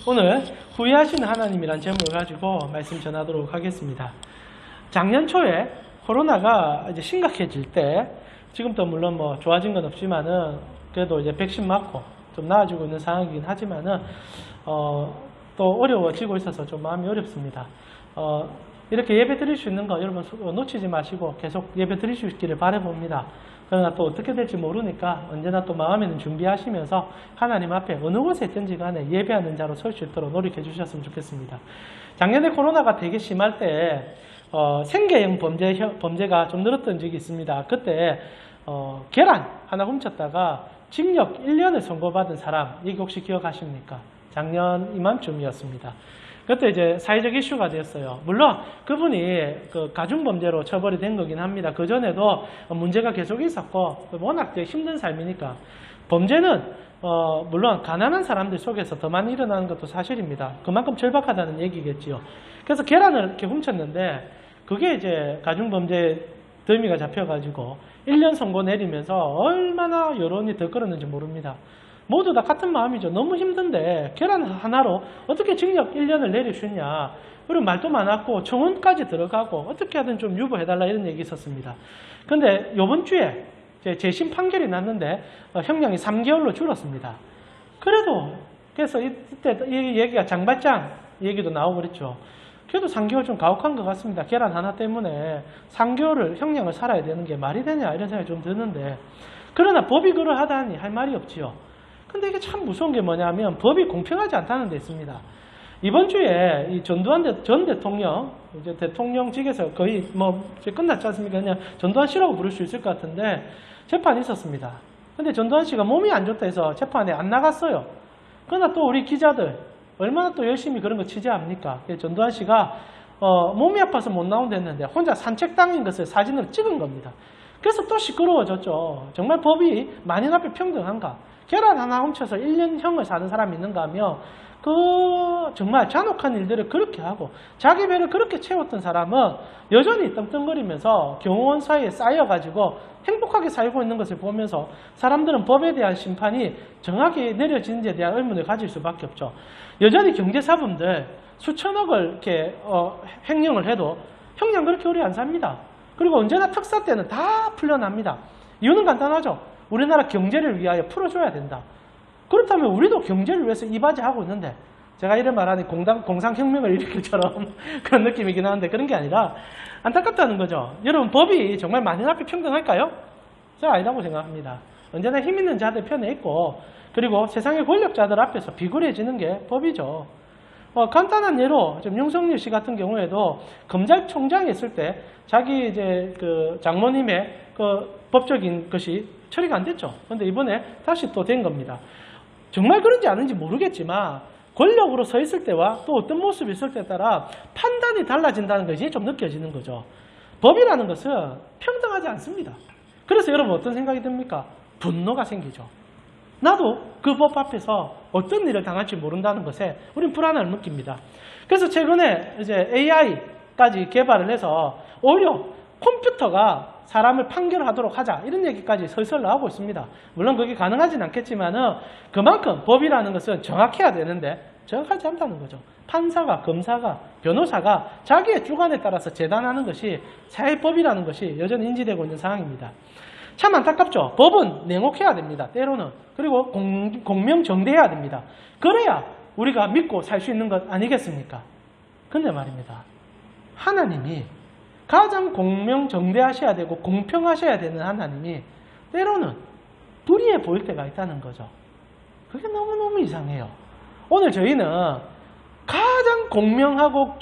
오늘 후회하시는 하나님이란 제목을 가지고 말씀 전하도록 하겠습니다. 작년 초에 코로나가 이제 심각해질 때, 지금도 물론 뭐 좋아진 건 없지만은 그래도 이제 백신 맞고 좀 나아지고 있는 상황이긴 하지만은 또 어려워지고 있어서 좀 마음이 어렵습니다. 이렇게 예배 드릴 수 있는 거 여러분 놓치지 마시고 계속 예배 드릴 수 있기를 바라봅니다. 그러나 또 어떻게 될지 모르니까 언제나 또 마음에는 준비하시면서 하나님 앞에 어느 곳에 있든지 간에 예배하는 자로 설 수 있도록 노력해 주셨으면 좋겠습니다. 작년에 코로나가 되게 심할 때 생계형 범죄가 좀 늘었던 적이 있습니다. 그때 계란 하나 훔쳤다가 징역 1년을 선고받은 사람, 이게 혹시 기억하십니까? 작년 이맘쯤이었습니다. 그때 이제 사회적 이슈가 되었어요. 물론 그분이 그 가중범죄로 처벌이 된 거긴 합니다. 그 전에도 문제가 계속 있었고 워낙 힘든 삶이니까 범죄는 물론 가난한 사람들 속에서 더 많이 일어나는 것도 사실입니다. 그만큼 절박하다는 얘기겠지요. 그래서 계란을 이렇게 훔쳤는데 그게 이제 가중범죄 혐의가 잡혀가지고 1년 선고 내리면서 얼마나 여론이 들끓었는지 모릅니다. 모두 다 같은 마음이죠. 너무 힘든데 계란 하나로 어떻게 징역 1년을 내릴 수 있냐. 그리고 말도 많았고 청원까지 들어가고 어떻게 하든 좀 유보해달라 이런 얘기 있었습니다. 그런데 이번 주에 재심 판결이 났는데 형량이 3개월로 줄었습니다. 그래서 이때 이 얘기가 장발장 얘기도 나오고 그랬죠. 그래도 3개월 좀 가혹한 것 같습니다. 계란 하나 때문에 3개월을 형량을 살아야 되는 게 말이 되냐 이런 생각이 좀 드는데, 그러나 법이 그러하다니 할 말이 없지요. 근데 이게 참 무서운 게 뭐냐면 법이 공평하지 않다는 데 있습니다. 이번 주에 이 전두환 전 대통령, 이제 대통령직에서 거의 뭐 이제 끝났지 않습니까? 그냥 전두환 씨라고 부를 수 있을 것 같은데 재판이 있었습니다. 근데 전두환 씨가 몸이 안 좋다 해서 재판에 안 나갔어요. 그러나 또 우리 기자들 얼마나 또 열심히 그런 거 취재합니까? 전두환 씨가 몸이 아파서 못 나온댔는데 혼자 산책 당인 것을 사진으로 찍은 겁니다. 그래서 또 시끄러워졌죠. 정말 법이 만인 앞에 평등한가? 계란 하나 훔쳐서 1년형을 사는 사람이 있는가 하며 정말 잔혹한 일들을 그렇게 하고 자기 배를 그렇게 채웠던 사람은 여전히 떵떵거리면서 경호원 사이에 쌓여가지고 행복하게 살고 있는 것을 보면서 사람들은 법에 대한 심판이 정확히 내려지는지에 대한 의문을 가질 수밖에 없죠. 여전히 경제사범들 수천억을 이렇게 횡령을 해도 형량 그렇게 오래 안 삽니다. 그리고 언제나 특사 때는 다 풀려납니다. 이유는 간단하죠. 우리나라 경제를 위하여 풀어줘야 된다. 그렇다면 우리도 경제를 위해서 이바지하고 있는데, 제가 이런 말하니 공상혁명을 일으킬 처럼 그런 느낌이긴 하는데 그런 게 아니라 안타깝다는 거죠. 여러분, 법이 정말 만인 앞에 평등할까요? 저는 아니라고 생각합니다. 언제나 힘 있는 자들 편에 있고, 그리고 세상의 권력자들 앞에서 비굴해지는 게 법이죠. 간단한 예로 좀 윤석열 씨 같은 경우에도 검찰총장이 있을 때 자기 이제 그 장모님의 그 법적인 것이 처리가 안 됐죠. 그런데 이번에 다시 또 된 겁니다. 정말 그런지 아닌지 모르겠지만 권력으로 서 있을 때와 또 어떤 모습이 있을 때에 따라 판단이 달라진다는 것이 좀 느껴지는 거죠. 법이라는 것은 평등하지 않습니다. 그래서 여러분 어떤 생각이 듭니까? 분노가 생기죠. 나도 그 법 앞에서 어떤 일을 당할지 모른다는 것에 우린 불안함을 느낍니다. 그래서 최근에 이제 AI까지 개발을 해서 오히려 컴퓨터가 사람을 판결하도록 하자 이런 얘기까지 설설 나오고 있습니다. 물론 그게 가능하진 않겠지만은 그만큼 법이라는 것은 정확해야 되는데 정확하지 않다는 거죠. 판사가, 검사가, 변호사가 자기의 주관에 따라서 재단하는 것이 사회법이라는 것이 여전히 인지되고 있는 상황입니다. 참 안타깝죠. 법은 냉혹해야 됩니다. 때로는. 그리고 공명정대해야 됩니다. 그래야 우리가 믿고 살 수 있는 것 아니겠습니까? 근데 말입니다. 하나님이 가장 공명정대하셔야 되고 공평하셔야 되는 하나님이 때로는 불의해 보일 때가 있다는 거죠. 그게 너무너무 이상해요. 오늘 저희는 가장 공명하고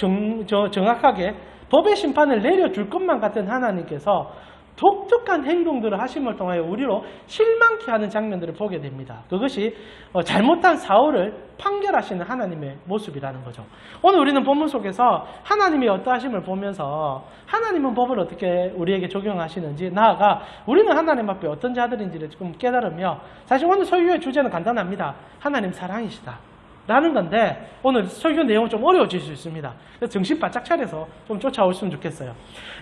정확하게 법의 심판을 내려줄 것만 같은 하나님께서 독특한 행동들을 하심을 통하여 우리로 실망케 하는 장면들을 보게 됩니다. 그것이 잘못한 사울을 판결하시는 하나님의 모습이라는 거죠. 오늘 우리는 본문 속에서 하나님이 어떠하심을 보면서 하나님은 법을 어떻게 우리에게 적용하시는지, 나아가 우리는 하나님 앞에 어떤 자들인지를 조금 깨달으며, 사실 오늘 설교의 주제는 간단합니다. 하나님 사랑이시다 라는 건데 오늘 설교 내용은 좀 어려워질 수 있습니다. 그래서 정신 바짝 차려서 좀 쫓아오시면 좋겠어요.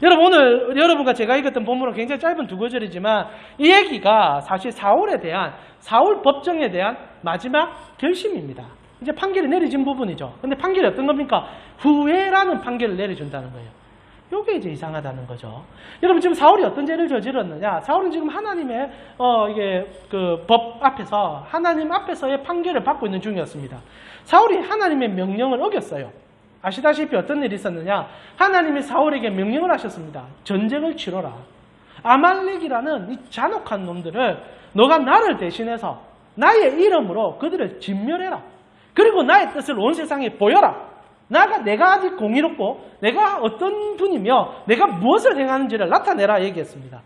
여러분, 오늘 여러분과 제가 읽었던 본문은 굉장히 짧은 2구절이지만 이 얘기가 사실 사울 법정에 대한 마지막 결심입니다. 이제 판결이 내려진 부분이죠. 근데 판결이 어떤 겁니까? 후회라는 판결을 내려준다는 거예요. 이게 이제 이상하다는 거죠. 여러분 지금 사울이 어떤 죄를 저질렀느냐? 사울은 지금 하나님의 이게 그 법 앞에서 하나님 앞에서의 판결을 받고 있는 중이었습니다. 사울이 하나님의 명령을 어겼어요. 아시다시피 어떤 일이 있었느냐? 하나님이 사울에게 명령을 하셨습니다. 전쟁을 치러라. 아말렉이라는 이 잔혹한 놈들을 너가 나를 대신해서 나의 이름으로 그들을 진멸해라. 그리고 나의 뜻을 온 세상에 보여라. 내가 아직 공의롭고 내가 어떤 분이며 내가 무엇을 행하는지를 나타내라 얘기했습니다.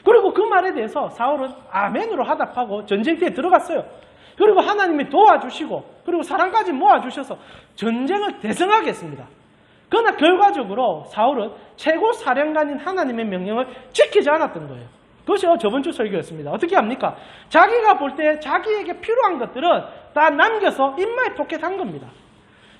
그리고 그 말에 대해서 사울은 아멘으로 화답하고 전쟁터에 들어갔어요. 그리고 하나님이 도와주시고 그리고 사람까지 모아주셔서 전쟁을 대승하게 했습니다. 그러나 결과적으로 사울은 최고 사령관인 하나님의 명령을 지키지 않았던 거예요. 그것이 저번 주 설교였습니다. 어떻게 합니까? 자기가 볼 때 자기에게 필요한 것들은 다 남겨서 인마에 포켓한 겁니다.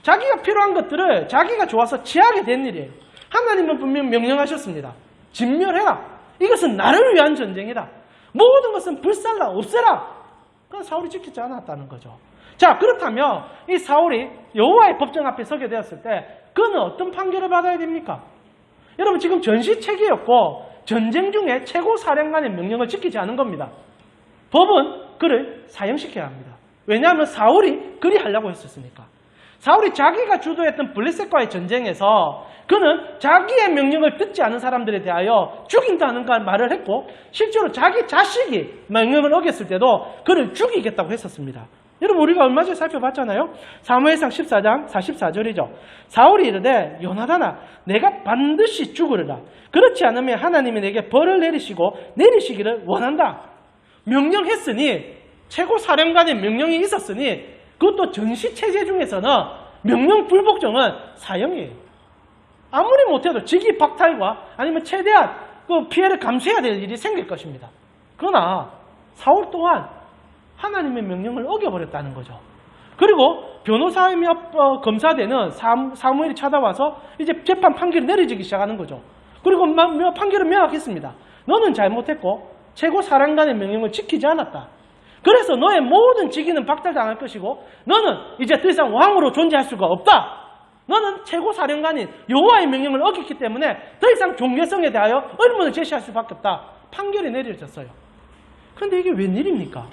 자기가 필요한 것들을 자기가 좋아서 취하게 된 일이에요. 하나님은 분명 명령하셨습니다. 진멸해라. 이것은 나를 위한 전쟁이다. 모든 것은 불살라 없애라. 그건 사울이 지키지 않았다는 거죠. 자, 그렇다면 이 사울이 여호와의 법정 앞에 서게 되었을 때 그는 어떤 판결을 받아야 됩니까? 여러분 지금 전시체계였고 전쟁 중에 최고 사령관의 명령을 지키지 않은 겁니다. 법은 그를 사형시켜야 합니다. 왜냐하면 사울이 그리 하려고 했었으니까. 사울이 자기가 주도했던 블레셋과의 전쟁에서 그는 자기의 명령을 듣지 않은 사람들에 대하여 죽인다는 말을 했고 실제로 자기 자식이 명령을 어겼을 때도 그를 죽이겠다고 했었습니다. 여러분 우리가 얼마 전에 살펴봤잖아요. 사무엘상 14장 44절이죠. 사울이 이르되 요나단아 내가 반드시 죽으리라. 그렇지 않으면 하나님이 내게 벌을 내리시기를 원한다. 명령했으니 최고 사령관의 명령이 있었으니 그것도 전시체제 중에서는 명령 불복종은 사형이에요. 아무리 못해도 직위 박탈과 아니면 최대한 그 피해를 감수해야 될 일이 생길 것입니다. 그러나 사울 또한 하나님의 명령을 어겨버렸다는 거죠. 그리고 변호사이며 검사되는 사무엘이 찾아와서 이제 재판 판결이 내려지기 시작하는 거죠. 그리고 판결을 명확했습니다. 너는 잘못했고 최고 사령관의 명령을 지키지 않았다. 그래서 너의 모든 직위는 박탈당할 것이고 너는 이제 더 이상 왕으로 존재할 수가 없다. 너는 최고 사령관인 여호와의 명령을 어겼기 때문에 더 이상 종교성에 대하여 의문을 제시할 수밖에 없다. 판결이 내려졌어요. 그런데 이게 웬일입니까?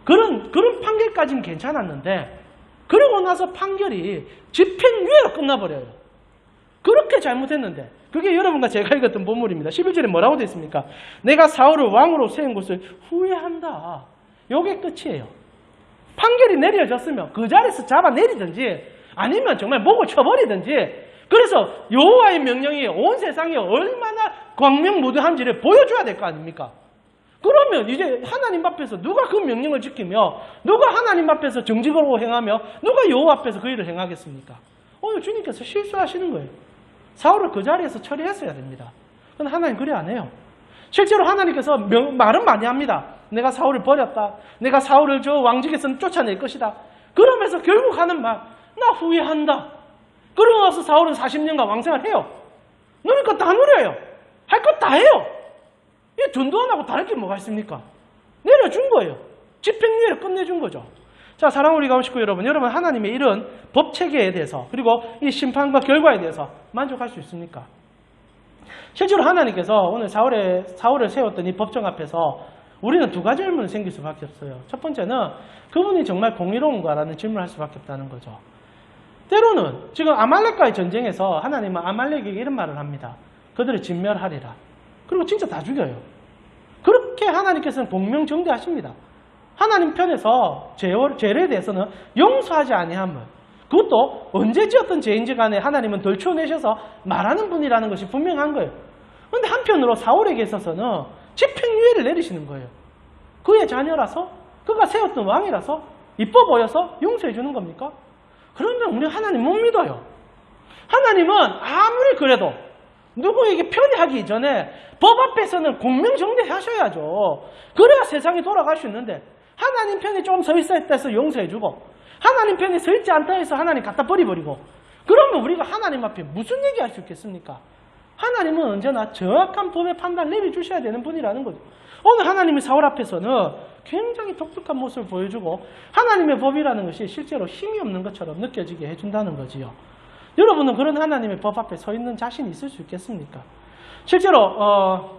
그런 판결까지는 괜찮았는데 그러고 나서 판결이 집행유예로 끝나버려요. 그렇게 잘못했는데 그게 여러분과 제가 읽었던 본문입니다. 11절에 뭐라고 되어 있습니까? 내가 사울을 왕으로 세운 것을 후회한다. 이게 끝이에요. 판결이 내려졌으면 그 자리에서 잡아내리든지 아니면 정말 목을 쳐버리든지 그래서 여호와의 명령이 온 세상에 얼마나 광명무드한지를 보여줘야 될 거 아닙니까? 그러면 이제 하나님 앞에서 누가 그 명령을 지키며 누가 하나님 앞에서 정직으로 행하며 누가 여호와 앞에서 그 일을 행하겠습니까? 오늘 주님께서 실수하시는 거예요. 사울을 그 자리에서 처리했어야 됩니다. 그런데 하나님 그래 안 해요. 실제로 하나님께서 말은 많이 합니다. 내가 사울을 버렸다. 내가 사울을 저 왕직에서 쫓아낼 것이다. 그러면서 결국 하는 말, 나 후회한다. 그러고 나서 사울은 40년간 왕생을 해요. 누릴 거 다 누려요. 할 것 다 해요. 이 전두환하고 다를 게 뭐가 있습니까? 내려준 거예요. 집행유예를 끝내준 거죠. 자, 사랑하는 우리 가우식구 여러분 하나님의 이런 법체계에 대해서 그리고 이 심판과 결과에 대해서 만족할 수 있습니까? 실제로 하나님께서 오늘 사울을 세웠던 이 법정 앞에서 우리는 두 가지 질문이 생길 수밖에 없어요. 첫 번째는 그분이 정말 공의로운가라는 질문을 할 수밖에 없다는 거죠. 때로는 지금 아말렉과의 전쟁에서 하나님은 아말렉에게 이런 말을 합니다. 그들을 진멸하리라. 그리고 진짜 다 죽여요. 그렇게 하나님께서는 공명정대하십니다. 하나님 편에서 죄에 대해서는 용서하지 아니함을 그것도 언제 지었던 죄인지 간에 하나님은 덜쳐내셔서 말하는 분이라는 것이 분명한 거예요. 그런데 한편으로 사울에게 있어서는 집행유예를 내리시는 거예요. 그의 자녀라서 그가 세웠던 왕이라서 이뻐 보여서 용서해 주는 겁니까? 그러면 우리 하나님 못 믿어요. 하나님은 아무리 그래도 누구에게 편애하기 이전에 법 앞에서는 공명정대하셔야죠. 그래야 세상이 돌아갈 수 있는데 하나님 편에 좀 서 있어야 해서 용서해주고 하나님 편에 서 있지 않다 해서 하나님 갖다 버리고 그러면 우리가 하나님 앞에 무슨 얘기할 수 있겠습니까? 하나님은 언제나 정확한 법의 판단을 내려주셔야 되는 분이라는 거죠. 오늘 하나님이 사울 앞에서는 굉장히 독특한 모습을 보여주고 하나님의 법이라는 것이 실제로 힘이 없는 것처럼 느껴지게 해준다는 거지요. 여러분은 그런 하나님의 법 앞에 서 있는 자신이 있을 수 있겠습니까? 실제로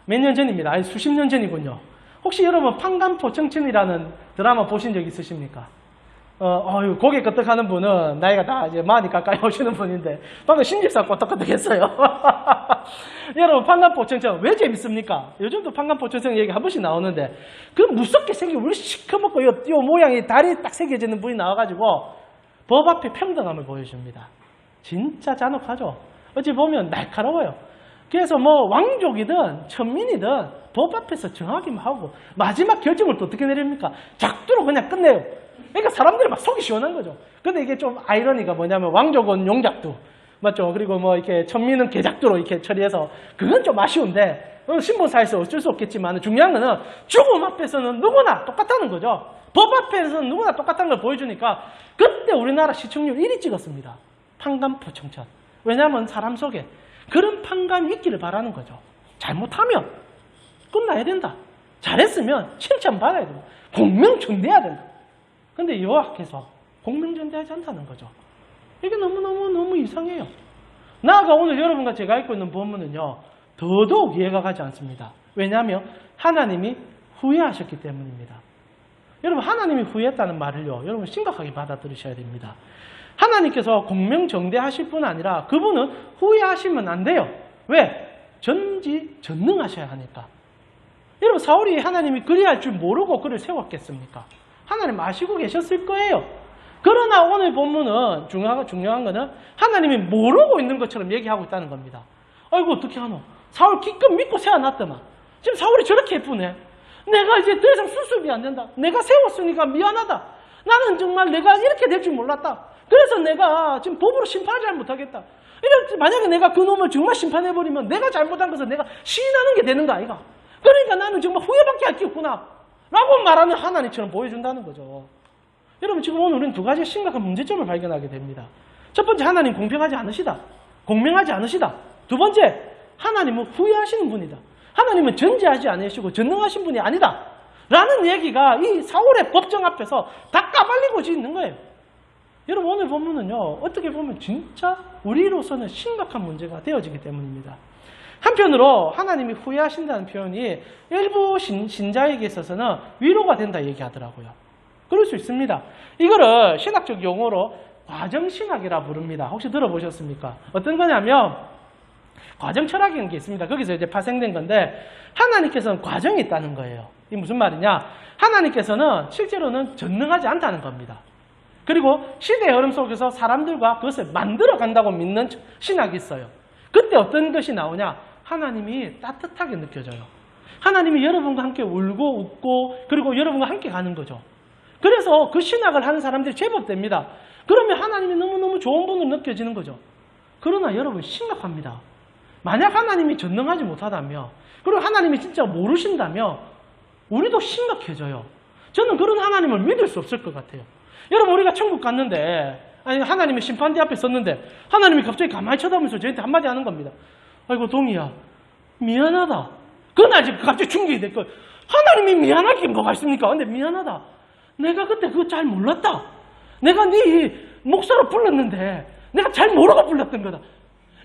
몇 년 전입니다. 아니, 수십 년 전이군요. 혹시 여러분 판간포 청춘이라는 드라마 보신 적 있으십니까? 고개 끄덕하는 분은 나이가 다 이제 많이 가까이 오시는 분인데 방금 신집사 꼬떡꼬떡했어요. 여러분 판간포 청춘 왜 재밌습니까? 요즘도 판간포 청춘 얘기 한 번씩 나오는데 그 무섭게 생긴 우리 시커멓고 요 모양이 다리 딱 새겨지는 분이 나와가지고 법 앞에 평등함을 보여줍니다. 진짜 잔혹하죠. 어찌 보면 날카로워요. 그래서 뭐 왕족이든 천민이든 법 앞에서 정하기만 하고 마지막 결정을 또 어떻게 내립니까? 작두로 그냥 끝내요. 그러니까 사람들이 막 속이 시원한 거죠. 근데 이게 좀 아이러니가 뭐냐면 왕족은 용작두, 맞죠? 그리고 뭐 이렇게 천민은 개작두로 이렇게 처리해서 그건 좀 아쉬운데 신분사에서 어쩔 수 없겠지만 중요한 거는 죽음 앞에서는 누구나 똑같다는 거죠. 법 앞에서는 누구나 똑같다는 걸 보여주니까 그때 우리나라 시청률 1위 찍었습니다. 판간포 청춘. 왜냐하면 사람 속에 그런 판간이 있기를 바라는 거죠. 잘못하면 끝나야 된다. 잘했으면 칭찬받아야 된다. 공명전대해야 된다. 근데 여호와께서 공명전대하지 않다는 거죠. 이게 너무 이상해요. 나아가 오늘 여러분과 제가 읽고 있는 본문은요. 더더욱 이해가 가지 않습니다. 왜냐하면 하나님이 후회하셨기 때문입니다. 여러분 하나님이 후회했다는 말을요. 여러분 심각하게 받아들이셔야 됩니다. 하나님께서 공명정대하실 뿐 아니라 그분은 후회하시면 안 돼요. 왜? 전지전능하셔야 하니까. 여러분 사울이 하나님이 그리할 줄 모르고 그를 세웠겠습니까? 하나님 아시고 계셨을 거예요. 그러나 오늘 본문은 중요한 거는 하나님이 모르고 있는 것처럼 얘기하고 있다는 겁니다. 아이고 어떻게 하노? 사울 기껏 믿고 세워놨더만 지금 사울이 저렇게 예쁘네. 내가 이제 더 이상 수습이 안 된다. 내가 세웠으니까 미안하다. 나는 정말 내가 이렇게 될 줄 몰랐다. 그래서 내가 지금 법으로 심판을 잘 못하겠다. 만약에 내가 그 놈을 정말 심판해버리면 내가 잘못한 것을 내가 시인하는 게 되는 거 아이가? 그러니까 나는 정말 후회밖에 할 게 없구나. 라고 말하는 하나님처럼 보여준다는 거죠. 여러분 지금 오늘 우리는 두 가지 심각한 문제점을 발견하게 됩니다. 첫 번째 하나님 공평하지 않으시다. 공명하지 않으시다. 두 번째 하나님은 후회하시는 분이다. 하나님은 전지하지 않으시고 전능하신 분이 아니다. 라는 얘기가 이 사울의 법정 앞에서 다 까발리고 있는 거예요. 여러분 오늘 본문은요. 어떻게 보면 진짜 우리로서는 심각한 문제가 되어지기 때문입니다. 한편으로 하나님이 후회하신다는 표현이 일부 신자에게 있어서는 위로가 된다 얘기하더라고요. 그럴 수 있습니다. 이거를 신학적 용어로 과정신학이라 부릅니다. 혹시 들어보셨습니까? 어떤 거냐면 과정철학이라는 게 있습니다. 거기서 이제 파생된 건데 하나님께서는 과정이 있다는 거예요. 이게 무슨 말이냐? 하나님께서는 실제로는 전능하지 않다는 겁니다. 그리고 시대의 흐름 속에서 사람들과 그것을 만들어 간다고 믿는 신학이 있어요. 그때 어떤 것이 나오냐? 하나님이 따뜻하게 느껴져요. 하나님이 여러분과 함께 울고 웃고 그리고 여러분과 함께 가는 거죠. 그래서 그 신학을 하는 사람들이 제법 됩니다. 그러면 하나님이 너무너무 좋은 분으로 느껴지는 거죠. 그러나 여러분 심각합니다. 만약 하나님이 전능하지 못하다면 그리고 하나님이 진짜 모르신다면 우리도 심각해져요. 저는 그런 하나님을 믿을 수 없을 것 같아요. 여러분 우리가 천국 갔는데 아니 하나님이 심판대 앞에 섰는데 하나님이 갑자기 가만히 쳐다보면서 저한테 한마디 하는 겁니다. 아이고 동이야 미안하다. 그날 지금 갑자기 충격이 됐고 하나님이 미안할 게 뭐가 있습니까? 근데 미안하다. 내가 그때 그거 잘 몰랐다. 내가 네 목사로 불렀는데 내가 잘 모르고 불렀던 거다.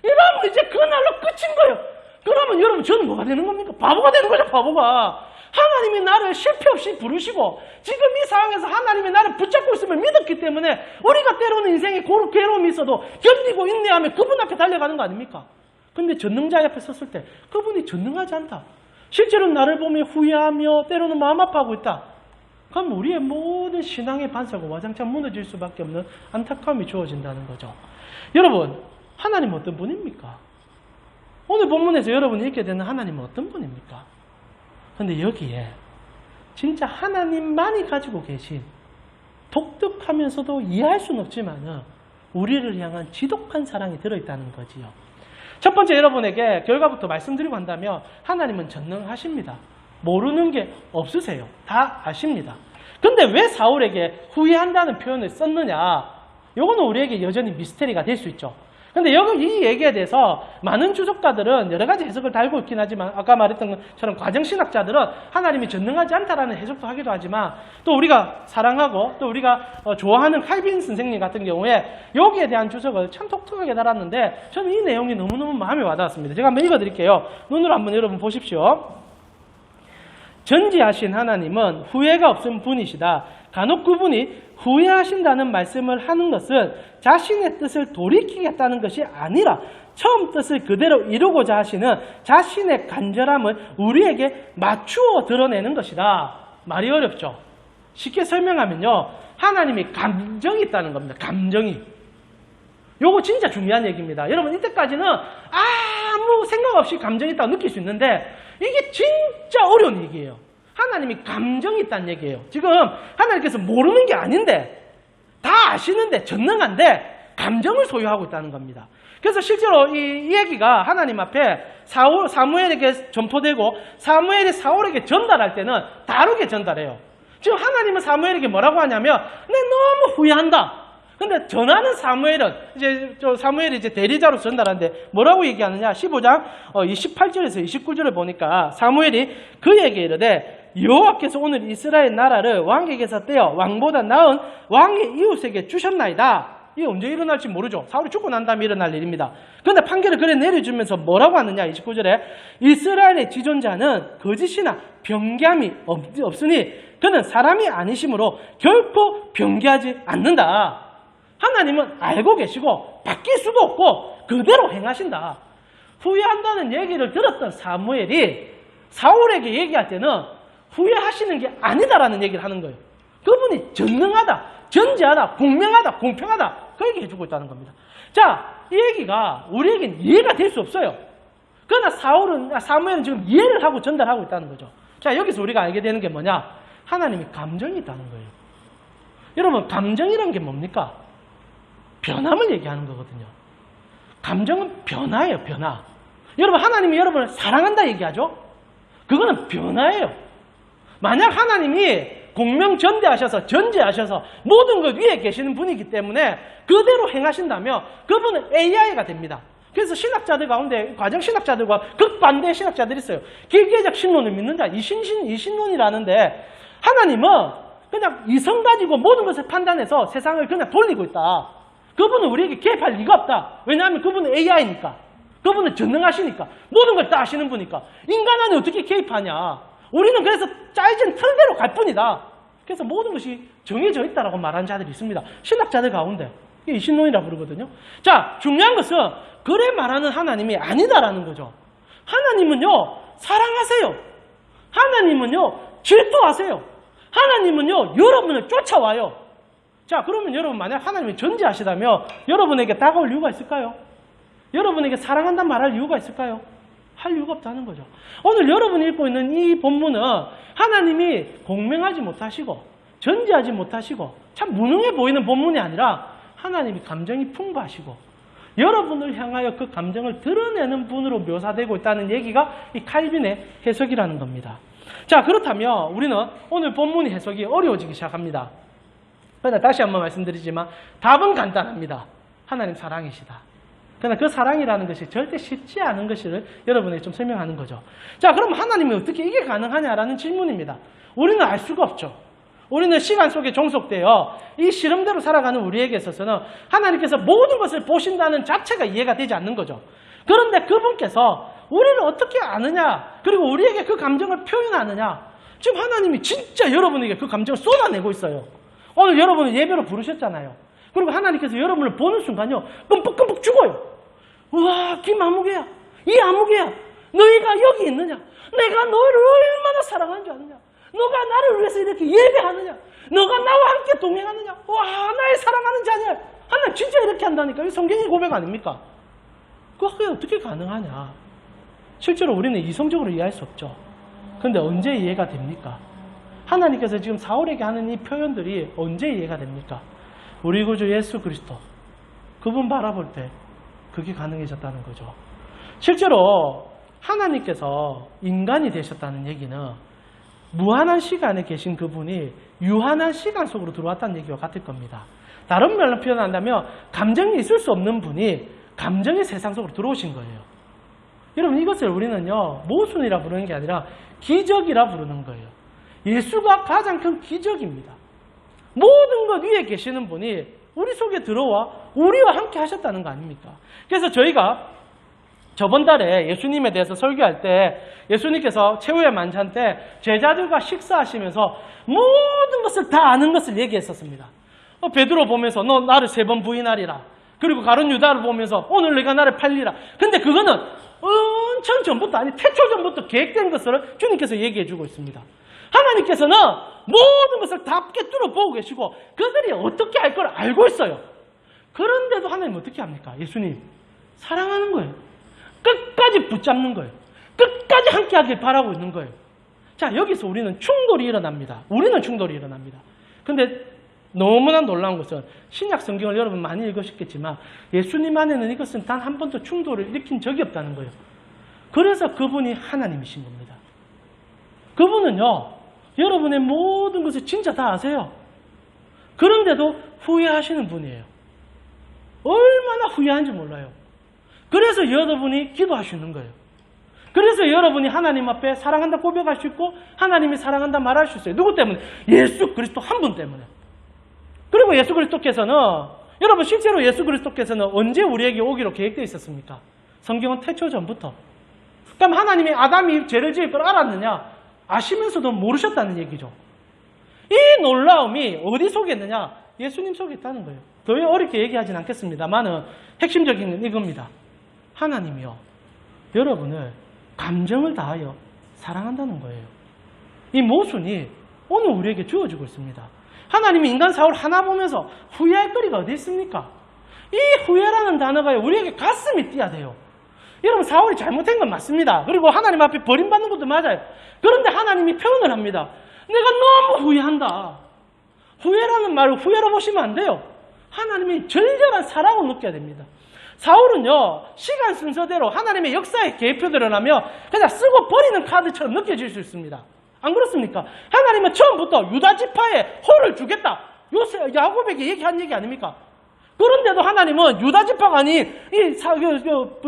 이러면 이제 그날로 끝인 거예요. 그러면 여러분 저는 뭐가 되는 겁니까? 바보가 되는 거죠. 바보가. 하나님이 나를 실패 없이 부르시고 지금 이 상황에서 하나님이 나를 붙잡고 있음을 믿었기 때문에 우리가 때로는 인생에 괴로움이 있어도 견디고 인내하며 그분 앞에 달려가는 거 아닙니까? 근데 전능자 앞에 섰을 때 그분이 전능하지 않다. 실제로 나를 보며 후회하며 때로는 마음 아파하고 있다. 그럼 우리의 모든 신앙의 반사가 와장창 무너질 수밖에 없는 안타까움이 주어진다는 거죠. 여러분 하나님은 어떤 분입니까? 오늘 본문에서 여러분이 읽게 되는 하나님은 어떤 분입니까? 근데 여기에 진짜 하나님만이 가지고 계신 독특하면서도 이해할 수는 없지만 우리를 향한 지독한 사랑이 들어있다는 거지요. 첫 번째 여러분에게 결과부터 말씀드리고 한다면 하나님은 전능하십니다. 모르는 게 없으세요. 다 아십니다. 근데 왜 사울에게 후회한다는 표현을 썼느냐? 이거는 우리에게 여전히 미스테리가 될 수 있죠. 근데 여기 이 얘기에 대해서 많은 주석가들은 여러 가지 해석을 달고 있긴 하지만 아까 말했던 것처럼 과정신학자들은 하나님이 전능하지 않다라는 해석도 하기도 하지만 또 우리가 사랑하고 또 우리가 좋아하는 칼빈 선생님 같은 경우에 여기에 대한 주석을 참 독특하게 달았는데 저는 이 내용이 너무너무 마음에 와닿았습니다. 제가 한번 읽어드릴게요. 눈으로 한번 여러분 보십시오. 전지하신 하나님은 후회가 없은 분이시다. 간혹 그분이 후회하신다는 말씀을 하는 것은 자신의 뜻을 돌이키겠다는 것이 아니라 처음 뜻을 그대로 이루고자 하시는 자신의 간절함을 우리에게 맞추어 드러내는 것이다. 말이 어렵죠? 쉽게 설명하면요. 하나님이 감정이 있다는 겁니다. 감정이. 요거 진짜 중요한 얘기입니다. 여러분 이때까지는 아무 생각 없이 감정이 있다고 느낄 수 있는데 이게 진짜 어려운 얘기예요. 하나님이 감정이 있다는 얘기예요. 지금 하나님께서 모르는 게 아닌데 다 아시는데 전능한데 감정을 소유하고 있다는 겁니다. 그래서 실제로 이 얘기가 하나님 앞에 사무엘에게 전포되고 사무엘이 사울에게 전달할 때는 다르게 전달해요. 지금 하나님은 사무엘에게 뭐라고 하냐면 내 너무 후회한다. 근데 전하는 사무엘은 사무엘이 대리자로 전달하는데 뭐라고 얘기하느냐? 15장 28절에서 29절을 보니까 사무엘이 그에게 이르되 여호와께서 오늘 이스라엘 나라를 왕에게서 떼어 왕보다 나은 왕의 이웃에게 주셨나이다. 이게 언제 일어날지 모르죠. 사울이 죽고 난 다음에 일어날 일입니다. 그런데 판결을 그래 내려주면서 뭐라고 하느냐? 29절에 이스라엘의 지존자는 거짓이나 변개함이 없으니 그는 사람이 아니심으로 결코 변개하지 않는다. 하나님은 알고 계시고 바뀔 수도 없고 그대로 행하신다. 후회한다는 얘기를 들었던 사무엘이 사울에게 얘기할 때는 후회하시는 게 아니다라는 얘기를 하는 거예요. 그분이 전능하다, 전지하다, 공명하다, 공평하다 그 얘기 해주고 있다는 겁니다. 자, 이 얘기가 우리에겐 이해가 될 수 없어요. 그러나 사무엘은 지금 이해를 하고 전달하고 있다는 거죠. 자, 여기서 우리가 알게 되는 게 뭐냐? 하나님이 감정이 있다는 거예요. 여러분, 감정이란 게 뭡니까? 변함을 얘기하는 거거든요. 감정은 변화예요, 변화. 여러분, 하나님이 여러분을 사랑한다 얘기하죠? 그거는 변화예요. 만약 하나님이 공명전대하셔서 전제하셔서 모든 것 위에 계시는 분이기 때문에 그대로 행하신다면 그분은 AI가 됩니다. 그래서 신학자들 가운데 과정신학자들과 극반대의 신학자들이 있어요. 기계적 신론을 믿는 자, 이신론이라는데 하나님은 그냥 이성 가지고 모든 것을 판단해서 세상을 그냥 돌리고 있다. 그분은 우리에게 개입할 리가 없다. 왜냐하면 그분은 AI니까. 그분은 전능하시니까. 모든 걸 다 아시는 분이니까. 인간 안에 어떻게 개입하냐. 우리는 그래서 짜여진 틀대로 갈 뿐이다. 그래서 모든 것이 정해져 있다라고 말하는 자들이 있습니다. 신학자들 가운데. 이게 이신론이라고 그러거든요. 자, 중요한 것은 그래 말하는 하나님이 아니다라는 거죠. 하나님은요, 사랑하세요. 하나님은요, 질투하세요. 하나님은요, 여러분을 쫓아와요. 자, 그러면 여러분 만약 하나님이 전지하시다면 여러분에게 다가올 이유가 있을까요? 여러분에게 사랑한다는 말할 이유가 있을까요? 할 이유가 없다는 거죠. 오늘 여러분이 읽고 있는 이 본문은 하나님이 공명하지 못하시고 전지하지 못하시고 참 무능해 보이는 본문이 아니라 하나님이 감정이 풍부하시고 여러분을 향하여 그 감정을 드러내는 분으로 묘사되고 있다는 얘기가 이 칼빈의 해석이라는 겁니다. 자, 그렇다면 우리는 오늘 본문의 해석이 어려워지기 시작합니다. 그러나 다시 한번 말씀드리지만 답은 간단합니다. 하나님 사랑이시다. 그러나 그 사랑이라는 것이 절대 쉽지 않은 것을 여러분에게 좀 설명하는 거죠. 자, 그럼 하나님이 어떻게 이게 가능하냐라는 질문입니다. 우리는 알 수가 없죠. 우리는 시간 속에 종속되어 이 시름대로 살아가는 우리에게 있어서는 하나님께서 모든 것을 보신다는 자체가 이해가 되지 않는 거죠. 그런데 그분께서 우리를 어떻게 아느냐, 그리고 우리에게 그 감정을 표현하느냐, 지금 하나님이 진짜 여러분에게 그 감정을 쏟아내고 있어요. 오늘 여러분을 예배로 부르셨잖아요. 그리고 하나님께서 여러분을 보는 순간요, 끔뻑끔뻑 죽어요. 우와, 김아무개야, 이 아무개야, 너희가 여기 있느냐? 내가 너를 얼마나 사랑하는 줄 아느냐? 너가 나를 위해서 이렇게 예배하느냐? 너가 나와 함께 동행하느냐? 와, 나의 사랑하는 자녀. 하나님 진짜 이렇게 한다니까. 이게 성경의 고백 아닙니까? 그게 어떻게 가능하냐? 실제로 우리는 이성적으로 이해할 수 없죠. 그런데 언제 이해가 됩니까? 하나님께서 지금 사울에게 하는 이 표현들이 언제 이해가 됩니까? 우리 구주 예수 그리스도, 그분 바라볼 때 그게 가능해졌다는 거죠. 실제로 하나님께서 인간이 되셨다는 얘기는 무한한 시간에 계신 그분이 유한한 시간 속으로 들어왔다는 얘기와 같을 겁니다. 다른 말로 표현한다면 감정이 있을 수 없는 분이 감정의 세상 속으로 들어오신 거예요. 여러분 이것을 우리는요 모순이라 부르는 게 아니라 기적이라 부르는 거예요. 예수가 가장 큰 기적입니다. 모든 것 위에 계시는 분이 우리 속에 들어와 우리와 함께 하셨다는 거 아닙니까? 그래서 저희가 저번 달에 예수님에 대해서 설교할 때 예수님께서 최후의 만찬 때 제자들과 식사하시면서 모든 것을 다 아는 것을 얘기했었습니다. 베드로 보면서 너 나를 3번 부인하리라. 그리고 가룟 유다를 보면서 오늘 네가 나를 팔리라. 근데 그거는 엄청 전부터 아니 태초 전부터 계획된 것을 주님께서 얘기해 주고 있습니다. 하나님께서는 모든 것을 다 꿰뚫어 보고 계시고 그들이 어떻게 할 걸 알고 있어요. 그런데도 하나님 어떻게 합니까? 예수님 사랑하는 거예요. 끝까지 붙잡는 거예요. 끝까지 함께 하길 바라고 있는 거예요. 자, 여기서 우리는 충돌이 일어납니다. 근데 너무나 놀라운 것은 신약 성경을 여러분 많이 읽으셨겠지만 예수님 안에는 이것은 단 한 번도 충돌을 일으킨 적이 없다는 거예요. 그래서 그분이 하나님이신 겁니다. 그분은요, 여러분의 모든 것을 진짜 다 아세요. 그런데도 후회하시는 분이에요. 얼마나 후회한지 몰라요. 그래서 여러분이 기도하시는 거예요. 그래서 여러분이 하나님 앞에 사랑한다 고백할 수 있고 하나님이 사랑한다 말할 수 있어요. 누구 때문에? 예수 그리스도 한 분 때문에. 그리고 예수 그리스도께서는 여러분 실제로 예수 그리스도께서는 언제 우리에게 오기로 계획되어 있었습니까? 성경은 태초 전부터. 그럼 하나님이 아담이 죄를 지을 걸 알았느냐? 아시면서도 모르셨다는 얘기죠. 이 놀라움이 어디 속에 있느냐? 예수님 속에 있다는 거예요. 더 어렵게 얘기하진 않겠습니다만은 핵심적인 건 이겁니다. 하나님이요, 여러분을 감정을 다하여 사랑한다는 거예요. 이 모순이 오늘 우리에게 주어지고 있습니다. 하나님이 인간 사울 하나 보면서 후회할 거리가 어디 있습니까? 이 후회라는 단어가 우리에게 가슴이 뛰어야 돼요. 여러분 사울이 잘못한 건 맞습니다. 그리고 하나님 앞에 버림받는 것도 맞아요. 그런데 하나님이 표현을 합니다. 내가 너무 후회한다. 후회라는 말을 후회로 보시면 안 돼요. 하나님이 절절한 사랑을 느껴야 됩니다. 사울은요, 시간 순서대로 하나님의 역사의 계획표 드러나며 그냥 쓰고 버리는 카드처럼 느껴질 수 있습니다. 안 그렇습니까? 하나님은 처음부터 유다 지파에 호를 주겠다. 야곱에게 얘기한 얘기 아닙니까? 그런데도 하나님은 유다 지파가 아닌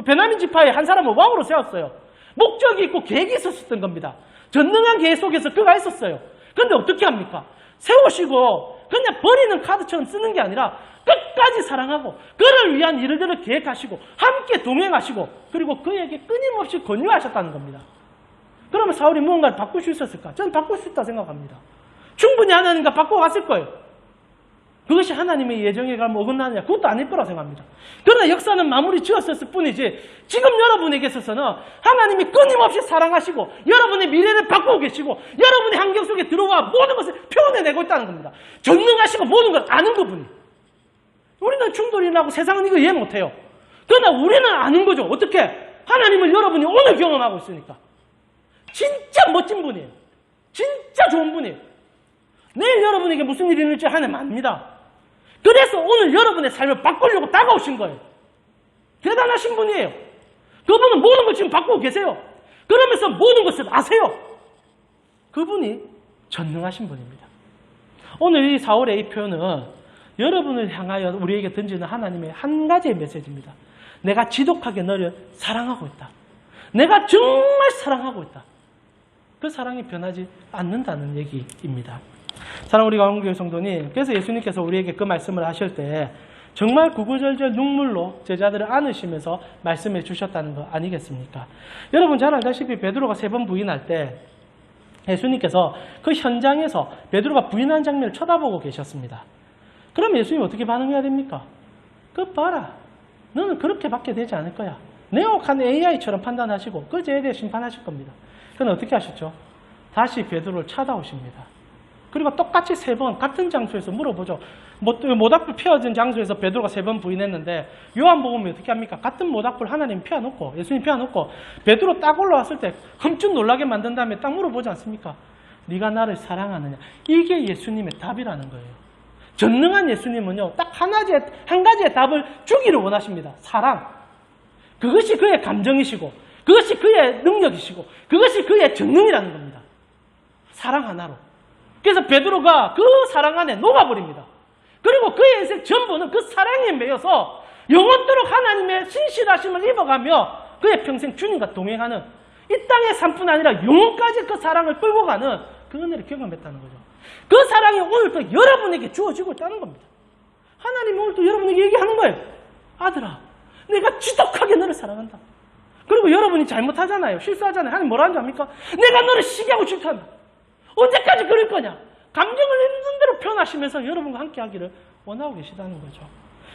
베냐민 지파의 한 사람을 왕으로 세웠어요. 목적이 있고 계획이 있었던 겁니다. 전능한 계획 속에서 그가 있었어요. 그런데 어떻게 합니까? 세우시고 그냥 버리는 카드처럼 쓰는 게 아니라 끝까지 사랑하고 그를 위한 일들을 계획하시고 함께 동행하시고 그리고 그에게 끊임없이 권유하셨다는 겁니다. 그러면 사울이 무언가를 바꿀 수 있었을까? 저는 바꿀 수 있다고 생각합니다. 충분히 하나님과 바꿔갔을 거예요. 그것이 하나님의 예정에 가면 어긋나느냐? 그것도 아닐 거라고 생각합니다. 그러나 역사는 마무리 지었을 뿐이지 지금 여러분에게 있어서는 하나님이 끊임없이 사랑하시고 여러분의 미래를 바꾸고 계시고 여러분의 환경 속에 들어와 모든 것을 표현해내고 있다는 겁니다. 전능하시고 모든 걸 아는 그분이. 우리는 충돌이 나고 세상은 이거 이해 못해요. 그러나 우리는 아는 거죠. 어떻게? 하나님을 여러분이 오늘 경험하고 있으니까. 진짜 멋진 분이에요. 진짜 좋은 분이에요. 내일 여러분에게 무슨 일이 있는지 하나님 압니다. 그래서 오늘 여러분의 삶을 바꾸려고 다가오신 거예요. 대단하신 분이에요. 그분은 모든 걸 지금 바꾸고 계세요. 그러면서 모든 것을 아세요. 그분이 전능하신 분입니다. 오늘 이 사울의 이 표현은 여러분을 향하여 우리에게 던지는 하나님의 한 가지의 메시지입니다. 내가 지독하게 너를 사랑하고 있다. 내가 정말 사랑하고 있다. 그 사랑이 변하지 않는다는 얘기입니다. 사랑하는 우리 가운교회 성도님, 그래서 예수님께서 우리에게 그 말씀을 하실 때 정말 구구절절 눈물로 제자들을 안으시면서 말씀해 주셨다는 거 아니겠습니까? 여러분 잘 알다시피 베드로가 3번 부인할 때 예수님께서 그 현장에서 베드로가 부인한 장면을 쳐다보고 계셨습니다. 그럼 예수님이 어떻게 반응해야 됩니까? 그 봐라. 너는 그렇게밖에 되지 않을 거야. 네오칸 AI처럼 판단하시고 그 죄에 대해 심판하실 겁니다. 그는 어떻게 하셨죠? 다시 베드로를 찾아오십니다. 그리고 똑같이 3번 같은 장소에서 물어보죠. 모닥불 피워진 장소에서 베드로가 3번 부인했는데 요한복음이 어떻게 합니까? 같은 모닥불 하나님 피워놓고 예수님 피워놓고 베드로 딱 올라왔을 때 흠쭉 놀라게 만든 다음에 딱 물어보지 않습니까? 네가 나를 사랑하느냐? 이게 예수님의 답이라는 거예요. 전능한 예수님은요, 딱 한 가지의 답을 주기를 원하십니다. 사랑. 그것이 그의 감정이시고, 그것이 그의 능력이시고, 그것이 그의 전능이라는 겁니다. 사랑 하나로. 그래서 베드로가 그 사랑 안에 녹아버립니다. 그리고 그의 인생 전부는 그 사랑에 매여서 영원토록 하나님의 신실하심을 입어가며 그의 평생 주님과 동행하는 이 땅의 삶뿐 아니라 영원까지 그 사랑을 끌고 가는 그 은혜를 경험했다는 거죠. 그 사랑이 오늘도 여러분에게 주어지고 있다는 겁니다. 하나님 오늘도 여러분에게 얘기하는 거예요. 아들아, 내가 지독하게 너를 사랑한다. 그리고 여러분이 잘못하잖아요. 실수하잖아요. 하나님 뭐라 하는지 압니까? 내가 너를 시기하고 질투한다. 언제까지 그럴 거냐? 감정을 있는 대로 표현하시면서 여러분과 함께 하기를 원하고 계시다는 거죠.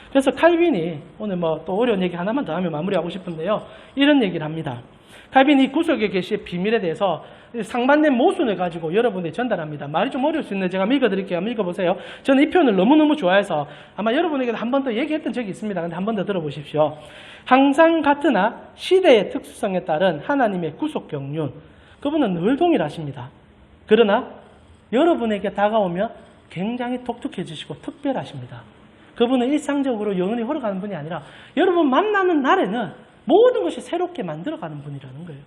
그래서 칼빈이 오늘 뭐 또 어려운 얘기 하나만 더 하면 마무리하고 싶은데요. 이런 얘기를 합니다. 칼빈이 구속의 계시의 비밀에 대해서 상반된 모순을 가지고 여러분에게 전달합니다. 말이 좀 어려울 수 있는데 제가 읽어드릴게요. 한번 읽어보세요. 저는 이 표현을 너무너무 좋아해서 아마 여러분에게도 한 번 더 얘기했던 적이 있습니다. 근데 한 번 더 들어보십시오. 항상 같으나 시대의 특수성에 따른 하나님의 구속 경륜, 그분은 늘 동일하십니다. 그러나 여러분에게 다가오면 굉장히 독특해지시고 특별하십니다. 그분은 일상적으로 영원히 흘러가는 분이 아니라 여러분 만나는 날에는 모든 것이 새롭게 만들어가는 분이라는 거예요.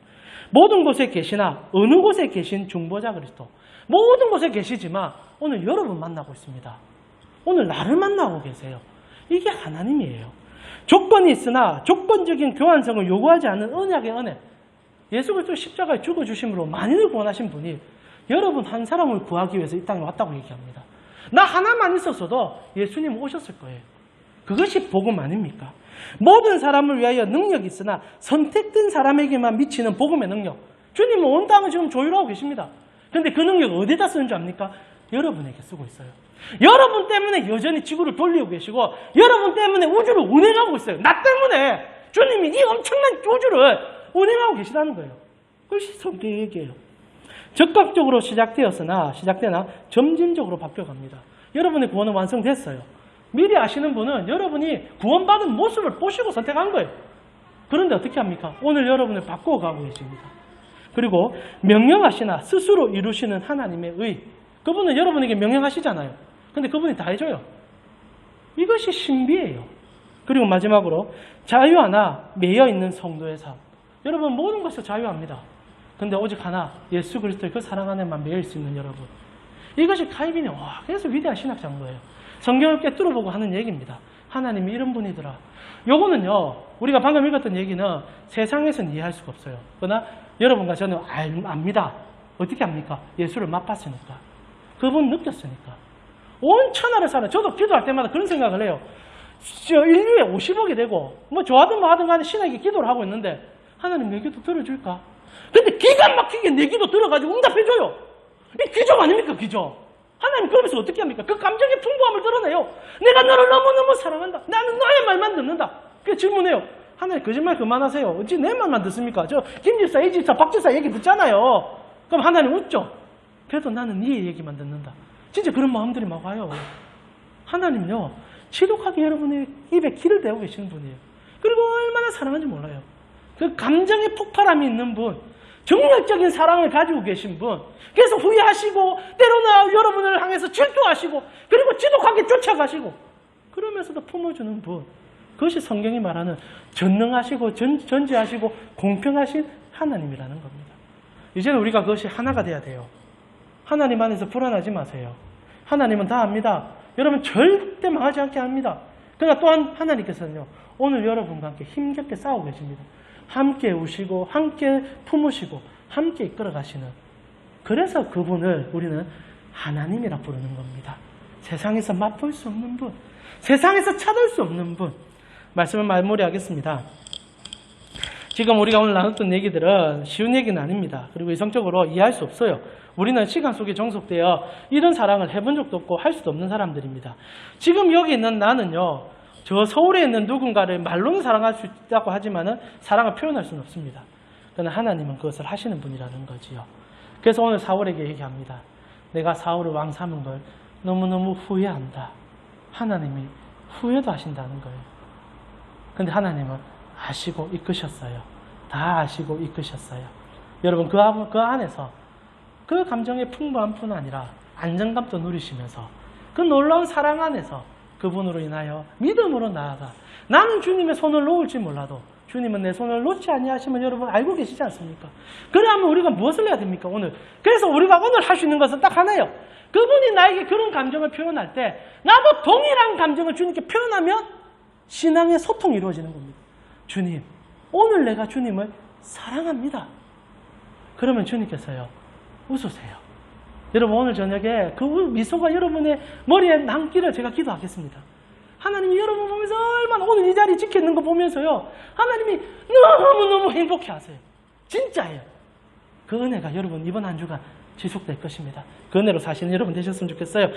모든 곳에 계시나 어느 곳에 계신 중보자 그리스도, 모든 곳에 계시지만 오늘 여러분 만나고 있습니다. 오늘 나를 만나고 계세요. 이게 하나님이에요. 조건이 있으나 조건적인 교환성을 요구하지 않는 언약의 은혜, 예수 그리스도 십자가에 죽어주심으로 만인을 구원하신 분이 여러분 한 사람을 구하기 위해서 이 땅에 왔다고 얘기합니다. 나 하나만 있었어도 예수님 오셨을 거예요. 그것이 복음 아닙니까? 모든 사람을 위하여 능력이 있으나 선택된 사람에게만 미치는 복음의 능력. 주님은 온 땅을 지금 조율하고 계십니다. 그런데 그 능력 어디다 쓰는 줄 압니까? 여러분에게 쓰고 있어요. 여러분 때문에 여전히 지구를 돌리고 계시고 여러분 때문에 우주를 운행하고 있어요. 나 때문에 주님이 이 엄청난 우주를 운행하고 계시다는 거예요. 그것이 성경의 얘기예요. 적극적으로 시작되나 점진적으로 바뀌어갑니다. 여러분의 구원은 완성됐어요. 미리 아시는 분은 여러분이 구원받은 모습을 보시고 선택한 거예요. 그런데 어떻게 합니까? 오늘 여러분을 바꾸어가고 계십니다. 그리고 명령하시나 스스로 이루시는 하나님의 의, 그분은 여러분에게 명령하시잖아요. 근데 그분이 다 해줘요. 이것이 신비예요. 그리고 마지막으로 자유 하나 매여있는 성도의 삶. 여러분 모든 것을 자유합니다. 근데 오직 하나, 예수 그리스도의 그 사랑 안에만 매일 수 있는 여러분. 이것이 칼빈이 그래서 위대한 신학자인 거예요. 성경을 꿰뚫어보고 하는 얘기입니다. 하나님이 이런 분이더라. 요거는요, 우리가 방금 읽었던 얘기는 세상에서는 이해할 수가 없어요. 그러나 여러분과 저는 압니다. 어떻게 합니까? 예수를 맛봤으니까. 그분 느꼈으니까. 온 천하를 살아. 저도 기도할 때마다 그런 생각을 해요. 인류에 50억이 되고 뭐 좋아하든 뭐하든 간에 신에게 기도를 하고 있는데 하나님 내 기도 들어줄까? 근데 기가 막히게 내 기도 들어가지고 응답해줘요. 이 기적 아닙니까? 기적. 하나님 그러면서 어떻게 합니까? 그 감정의 풍부함을 드러내요. 내가 너를 너무너무 사랑한다. 나는 너의 말만 듣는다. 그래서 질문해요. 하나님 거짓말 그만하세요. 어찌 내 말만 듣습니까? 저 김집사, 이집사, 박집사 얘기 듣잖아요. 그럼 하나님 웃죠. 그래도 나는 네 얘기만 듣는다. 진짜 그런 마음들이 막 와요. 하나님요, 지독하게 여러분의 입에 기를 대고 계시는 분이에요. 그리고 얼마나 사랑하는지 몰라요. 그 감정의 폭발함이 있는 분, 정열적인 사랑을 가지고 계신 분, 그래서 후회하시고 때로는 여러분을 향해서 질투하시고 그리고 지독하게 쫓아가시고 그러면서도 품어주는 분, 그것이 성경이 말하는 전능하시고 전지하시고 공평하신 하나님이라는 겁니다. 이제는 우리가 그것이 하나가 돼야 돼요. 하나님 안에서 불안하지 마세요. 하나님은 다 압니다. 여러분 절대 망하지 않게 합니다. 그러나 또한 하나님께서는요, 오늘 여러분과 함께 힘겹게 싸우고 계십니다. 함께 우시고 함께 품으시고 함께 이끌어가시는, 그래서 그분을 우리는 하나님이라 부르는 겁니다. 세상에서 맛볼 수 없는 분, 세상에서 찾을 수 없는 분. 말씀을 마무리하겠습니다. 지금 우리가 오늘 나눴던 얘기들은 쉬운 얘기는 아닙니다. 그리고 이성적으로 이해할 수 없어요. 우리는 시간 속에 종속되어 이런 사랑을 해본 적도 없고 할 수도 없는 사람들입니다. 지금 여기 있는 나는요, 저 서울에 있는 누군가를 말로는 사랑할 수 있다고 하지만은 사랑을 표현할 수는 없습니다. 그러나 하나님은 그것을 하시는 분이라는 거지요. 그래서 오늘 사울에게 얘기합니다. 내가 사울을 왕 삼은 걸 너무너무 후회한다. 하나님이 후회도 하신다는 거예요. 근데 하나님은 아시고 이끄셨어요. 다 아시고 이끄셨어요. 여러분 그 안에서 그 감정의 풍부함 뿐 아니라 안정감도 누리시면서 그 놀라운 사랑 안에서 그분으로 인하여 믿음으로 나아가, 나는 주님의 손을 놓을지 몰라도 주님은 내 손을 놓지 아니하시면 여러분 알고 계시지 않습니까? 그러면 우리가 무엇을 해야 됩니까? 오늘. 그래서 우리가 오늘 할 수 있는 것은 딱 하나예요. 그분이 나에게 그런 감정을 표현할 때 나도 동일한 감정을 주님께 표현하면 신앙의 소통이 이루어지는 겁니다. 주님, 오늘 내가 주님을 사랑합니다. 그러면 주님께서요, 웃으세요. 여러분, 오늘 저녁에 그 미소가 여러분의 머리에 남기를 제가 기도하겠습니다. 하나님이 여러분 보면서 얼마나 오늘 이 자리 지켰는 거 보면서요, 하나님이 너무너무 행복해 하세요. 진짜예요. 그 은혜가 여러분 이번 한 주간 지속될 것입니다. 그 은혜로 사시는 여러분 되셨으면 좋겠어요.